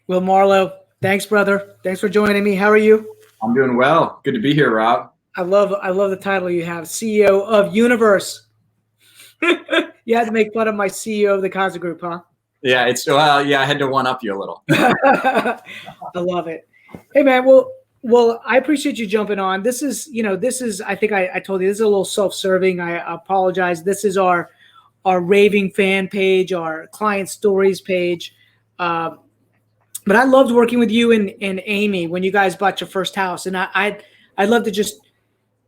Will Marlow, thanks, brother. Thanks for joining me. How are you? I'm doing well. Good to be here, Rob. I love the title you have, CEO of Universe. You had to make fun of my CEO of the CAZA group, huh? Yeah, yeah, I had to one up you a little. I love it. Hey man, well, I appreciate you jumping on. This is I think I told you this is a little self-serving. I apologize. This is our Raving fan page, our client stories page. Uh, but I loved working with you and Amy when you guys bought your first house, and I'd love to just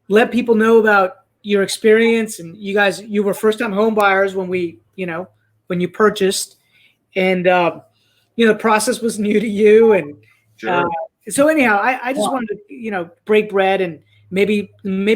let people know about your experience. And you were first time home buyers when you purchased, and the process was new to you. And uh, Sure. so anyhow, I just wanted to break bread, and maybe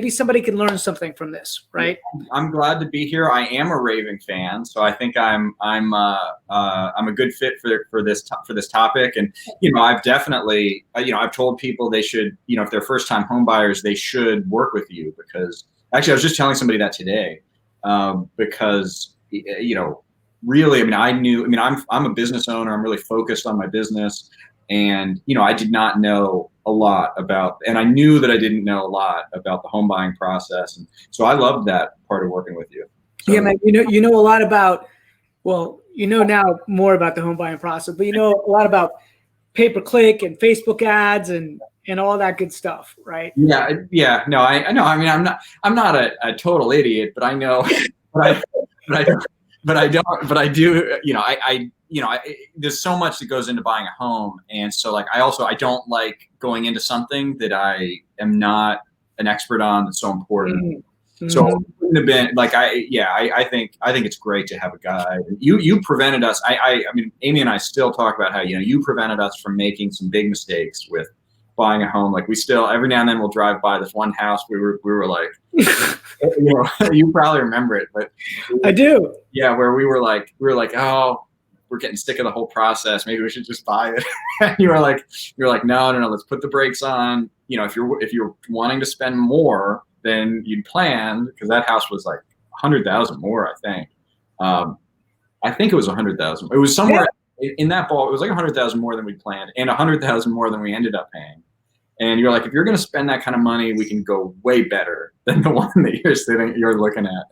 somebody can learn something from this, right? I'm glad to be here. I am a Raving fan, so I think I'm a good fit for this topic. And I've definitely I've told people they should, if they're first time home buyers, they should work with you, because actually I was just telling somebody that today, because really, I'm a business owner. I'm really focused on my business, and I did not know a lot about, and I knew that I didn't know a lot about the home buying process, and so I loved that part of working with you. So, Yeah, man. You know a lot about. Well, now more about the home buying process, but you know a lot about pay per click and Facebook ads and all that good stuff, right? yeah, no, I know. I mean, I'm not a total idiot, but I know, but I, but I don't, but I do. There's so much that goes into buying a home, and so like I don't like going into something that I am not an expert on. That's so important. Mm-hmm. So it wouldn't have been like I think it's great to have a guide. You prevented us. I mean, Amy and I still talk about how you prevented us from making some big mistakes with buying a home. Like we still every now and then we'll drive by this one house. We were like, you probably remember it, but I do. Yeah, where we were like, oh, we're getting sick of the whole process. Maybe we should just buy it. And you were like, no, let's put the brakes on. If you're wanting to spend more than you'd planned, because that house was like 100,000 more, I think. I think it was 100,000. It was somewhere in that ball. It was like 100,000 more than we planned, and 100,000 more than we ended up paying. And you're like, if you're going to spend that kind of money, we can go way better than the one that you're looking at.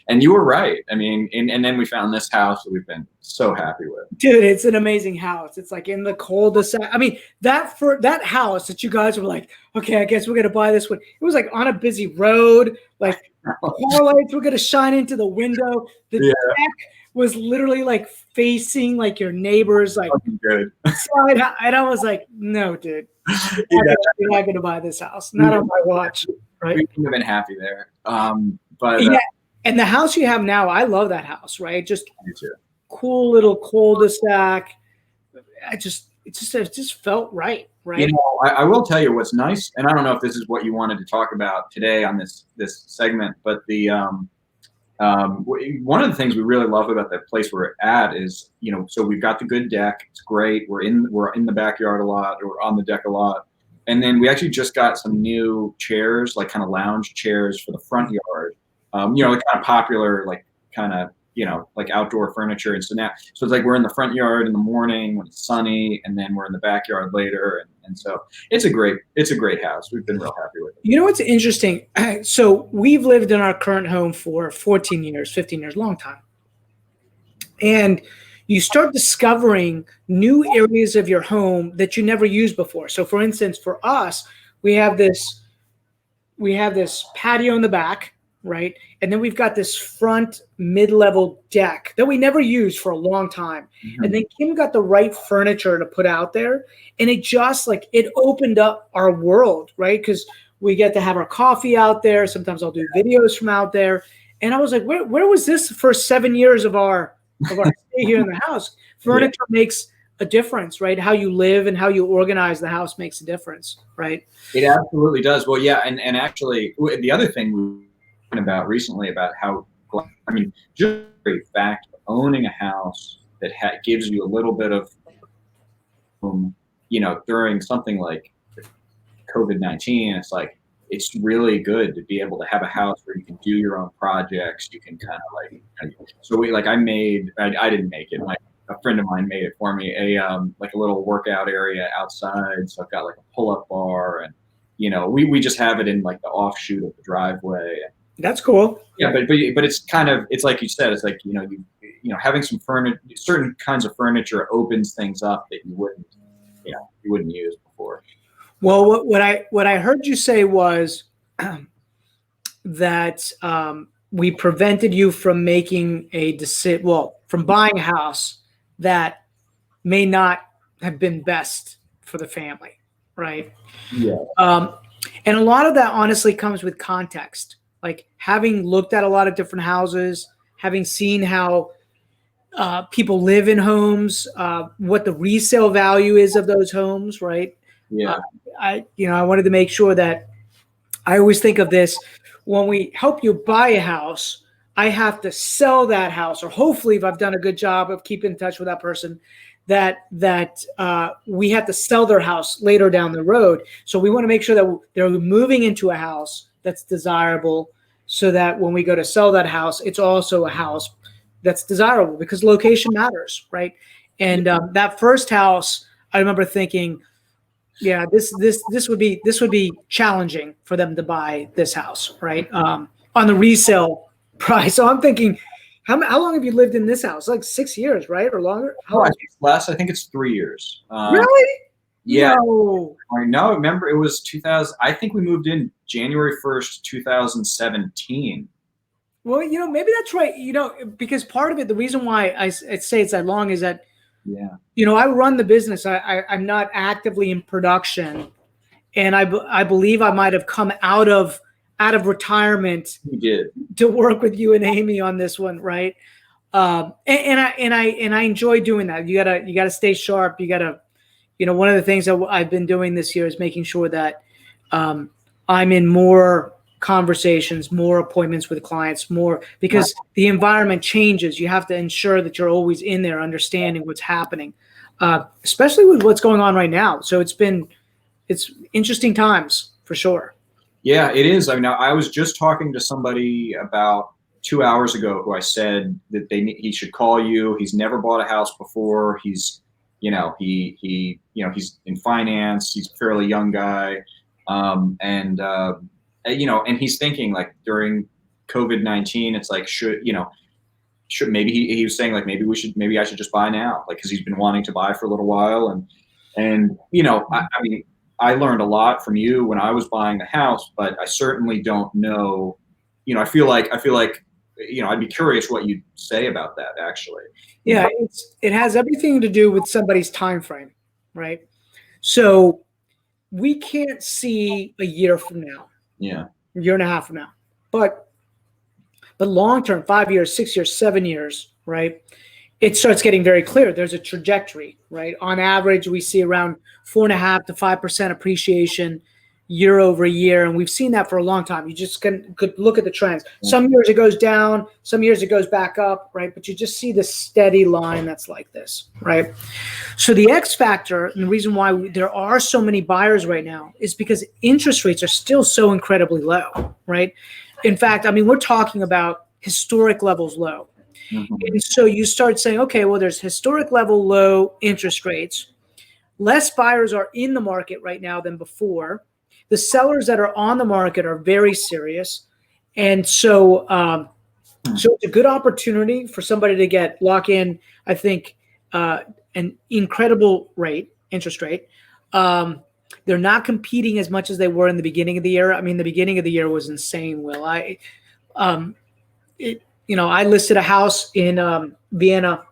And you were right. I mean, and then we found this house that we've been so happy with. Dude, it's an amazing house. It's like in the cul-de-sac. I mean, that house that you guys were like, okay, I guess we're gonna buy this one. It was like on a busy road. Like car lights were gonna shine into the window. The deck was literally like facing like your neighbor's like side. And I was like, no, dude. You're not gonna buy this house. Not on my watch. Right. We would have been happy there. But yeah, and the house you have now, I love that house, right? Just cool little cul-de-sac. It just felt right. I will tell you what's nice, and I don't know if this is what you wanted to talk about today on this segment, but the one of the things we really love about that place we're at is, so we've got the good deck. It's great. We're in the backyard a lot, or on the deck a lot. And then we actually just got some new chairs, like kind of lounge chairs for the front yard. Like kind of popular, like kind of, like outdoor furniture. And so it's like we're in the front yard in the morning when it's sunny, and then we're in the backyard later. And so it's a great house. We've been real happy with it. You know what's interesting? So we've lived in our current home for 14 years, 15 years, long time. And you start discovering new areas of your home that you never used before. So for instance, for us, we have this patio in the back, right? And then we've got this front mid-level deck that we never used for a long time. Mm-hmm. And then Kim got the right furniture to put out there. And it just it opened up our world, right? Because we get to have our coffee out there. Sometimes I'll do videos from out there. And I was like, where was this the first 7 years of our stay here in the house? Furniture makes a difference, right? How you live and how you organize the house makes a difference, right? It absolutely does. Well, yeah. And actually the other thing we about recently about how, just the fact of owning a house that gives you a little bit of, during something like COVID-19, it's like, it's really good to be able to have a house where you can do your own projects. You can kind of so I didn't make it. a friend of mine made it for me, like a little workout area outside. So I've got like a pull-up bar, and we just have it in like the offshoot of the driveway. That's cool. Yeah, but it's kind of, it's like you said, it's like having some furniture, certain kinds of furniture opens things up that you wouldn't use before. Well, what I heard you say was that we prevented you from making a decision, well, from buying a house that may not have been best for the family, right? Yeah. And a lot of that honestly comes with context, like having looked at a lot of different houses, having seen how people live in homes, what the resale value is of those homes, right? Yeah. I wanted to make sure that I always think of this when we help you buy a house. I have to sell that house, or hopefully, if I've done a good job of keeping in touch with that person, that we have to sell their house later down the road. So we want to make sure that they're moving into a house that's desirable, so that when we go to sell that house, it's also a house that's desirable, because location matters, right? And that first house, I remember thinking, yeah, this would be challenging for them to buy this house, right? On the resale price. So I'm thinking, how long have you lived in this house? Like 6 years, right, or longer? No, I think it's less. I think it's 3 years. Really? Yeah. No. I know. Remember, it was 2000. I think we moved in January 1st, 2017. Well, maybe that's right. Because part of it, the reason why I say it's that long is that, I run the business. I'm not actively in production, and I believe I might have come out of retirement. You did. To work with you and Amy on this one, right? And I enjoy doing that. You gotta stay sharp. You gotta, one of the things that I've been doing this year is making sure that I'm in more conversations, more appointments with clients, more, because the environment changes. You have to ensure that you're always in there, understanding what's happening, especially with what's going on right now. So it's interesting times for sure. Yeah, it is. I mean, I was just talking to somebody about 2 hours ago who I said that he should call you. He's never bought a house before. He's, he's in finance. He's a fairly young guy, and he's thinking, like, during COVID-19, it's like, should maybe he was saying, like, maybe I should just buy now, like, because he's been wanting to buy for a little while, and I mean, I learned a lot from you when I was buying the house, but I certainly don't know. I feel like I'd be curious what you'd say about that, actually. Yeah, it has everything to do with somebody's time frame, right? So we can't see a year from now. Yeah. A year and a half from now. But long term, 5 years, 6 years, 7 years, right? It starts getting very clear. There's a trajectory, right? On average, we see around 4.5% to 5% appreciation year over year, and we've seen that for a long time. You just could look at the trends. Some years it goes down, some years it goes back up, right? But you just see the steady line that's like this, right? So the X factor, and the reason why there are so many buyers right now, is because interest rates are still so incredibly low, right? In fact, I mean, we're talking about historic levels low. Mm-hmm. And so you start saying, okay, well, there's historic level low interest rates. Less buyers are in the market right now than before. The sellers that are on the market are very serious. And so so it's a good opportunity for somebody to lock in, I think, an incredible interest rate. They're not competing as much as they were in the beginning of the year. I mean, the beginning of the year was insane, Will. I listed a house in Vienna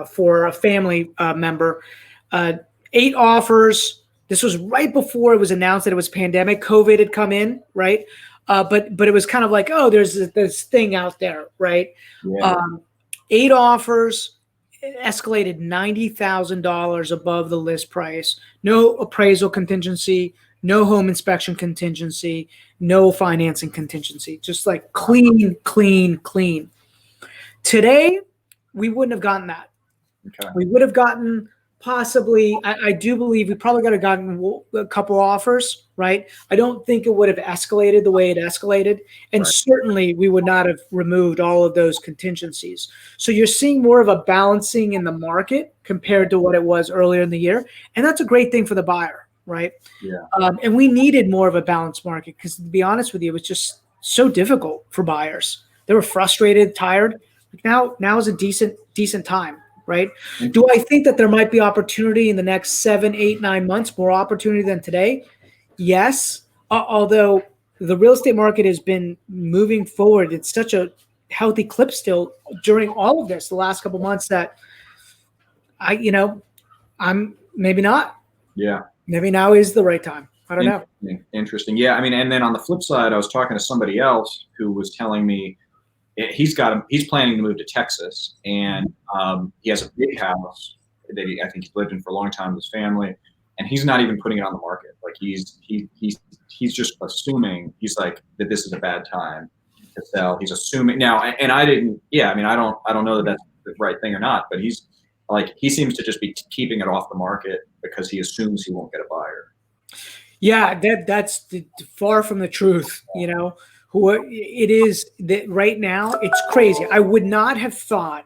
for a family member, 8 offers. This was right before it was announced that it was pandemic. COVID had come in, right? But it was kind of like, oh, there's this thing out there, right? Yeah. 8 offers, escalated $90,000 above the list price. No appraisal contingency, no home inspection contingency, no financing contingency. Just like clean. Today, we wouldn't have gotten that. Okay. We would have gotten possibly, I do believe we probably could have gotten a couple offers, right? I don't think it would have escalated the way it escalated. And Right. certainly we would not have removed all of those contingencies. So you're seeing more of a balancing in the market compared to what it was earlier in the year. And that's a great thing for the buyer, right? Yeah. And we needed more of a balanced market because, to be honest with you, it was just so difficult for buyers. They were frustrated, tired. Like now is a decent time, right? Do I think that there might be opportunity in the next 7, 8, 9 months, more opportunity than today? Yes. Although the real estate market has been moving forward, it's such a healthy clip still during all of this, the last couple months, that I'm maybe not. Yeah. Maybe now is the right time. I don't know. Interesting. Yeah. I mean, and then on the flip side, I was talking to somebody else who was telling me he's planning to move to Texas, and he has a big house that I think he's lived in for a long time with his family, and he's not even putting it on the market. Like he's just assuming, he's like, that this is a bad time to sell. He's assuming now, and I didn't. Yeah, I mean, I don't know that that's the right thing or not, but he seems to just be keeping it off the market because he assumes he won't get a buyer. Yeah, that's far from the truth. Who it is that right now, it's crazy. I would not have thought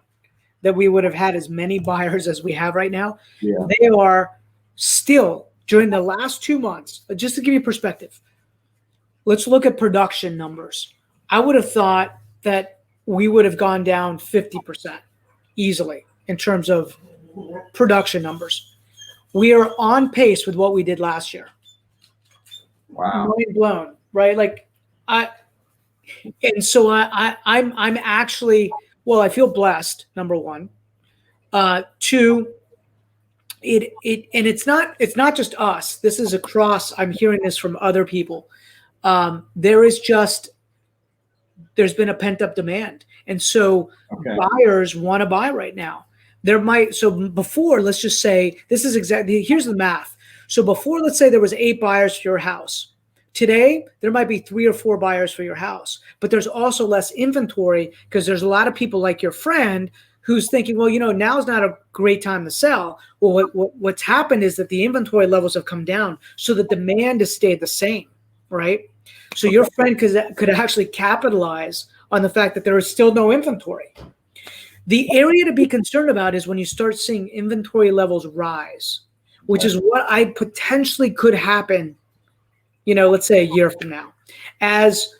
that we would have had as many buyers as we have right now. Yeah. They are still, during the last 2 months, just to give you perspective, let's look at production numbers. I would have thought that we would have gone down 50% easily in terms of production numbers. We are on pace with what we did last year. Wow. Mind blown, right? Like I'm actually, well, I feel blessed, number one. Two, it's not just us. This is across, I'm hearing this from other people. There's been a pent up demand. And so buyers want to buy right now. So before, let's just say, here's the math. So before, let's say there was 8 buyers for your house. Today, there might be 3 or 4 buyers for your house, but there's also less inventory because there's a lot of people like your friend who's thinking, well, now's not a great time to sell. Well, what's happened is that the inventory levels have come down, so the demand has stayed the same, right? So your friend could actually capitalize on the fact that there is still no inventory. The area to be concerned about is when you start seeing inventory levels rise, which is what I potentially could happen, let's say a year from now, as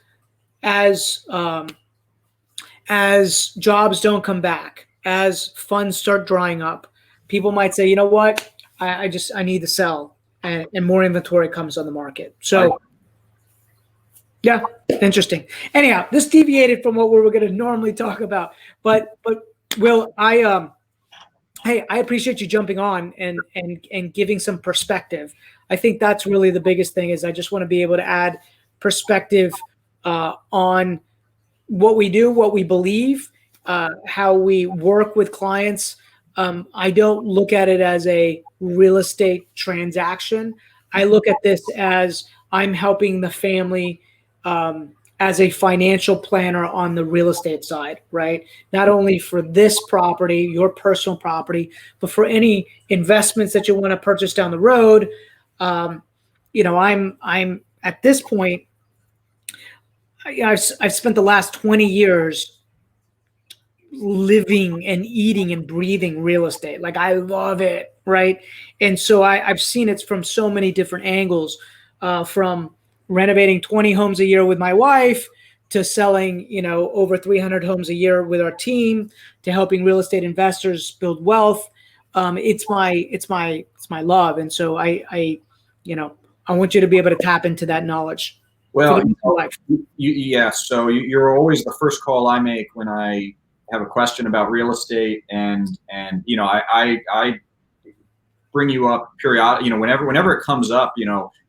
jobs don't come back, as funds start drying up, people might say, you know what, I need to sell, and more inventory comes on the market. So yeah, interesting. Anyhow, this deviated from what we were going to normally talk about, but Will, hey, I appreciate you jumping on and giving some perspective. I think that's really the biggest thing, is I just want to be able to add perspective on what we do, what we believe, how we work with clients. I don't look at it as a real estate transaction. I look at this as I'm helping the family as a financial planner on the real estate side, right? Not only for this property, your personal property, but for any investments that you want to purchase down the road. I'm at this point, I've spent the last 20 years living and eating and breathing real estate. Like, I love it, right? And so I've seen it from so many different angles, from renovating 20 homes a year with my wife, to selling, over 300 homes a year with our team, to helping real estate investors build wealth. It's my love. And so I want you to be able to tap into that knowledge. Well, so you're always the first call I make when I have a question about real estate, and I bring you up periodically, whenever it comes up,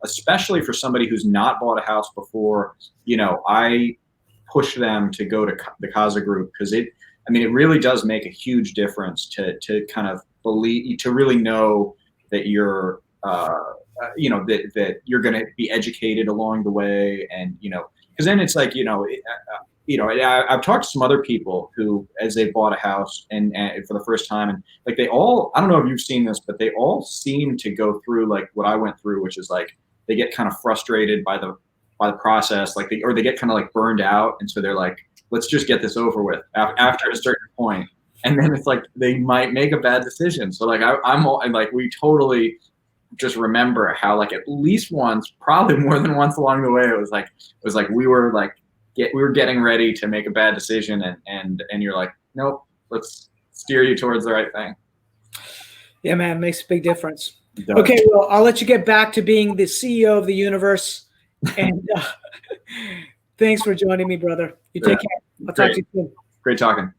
especially for somebody who's not bought a house before, I push them to go to the CAZA group, because it really does make a huge difference to kind of believe, to really know that you're that you're going to be educated along the way, and because then it's like, I've talked to some other people who, as they bought a house and for the first time, and like they all, I don't know if you've seen this, but they all seem to go through like what I went through, which is like they get kind of frustrated by the process, like or they get kind of like burned out, and so they're like, let's just get this over with after a certain point, and then it's like they might make a bad decision. So like I'm like, we totally just remember how like at least once, probably more than once along the way, it was like we were getting ready to make a bad decision, and you're like, nope, let's steer you towards the right thing. Yeah, man, it makes a big difference. Okay, well, I'll let you get back to being the CEO of the universe, and thanks for joining me, brother. You take care. I'll talk to you soon. Great talking.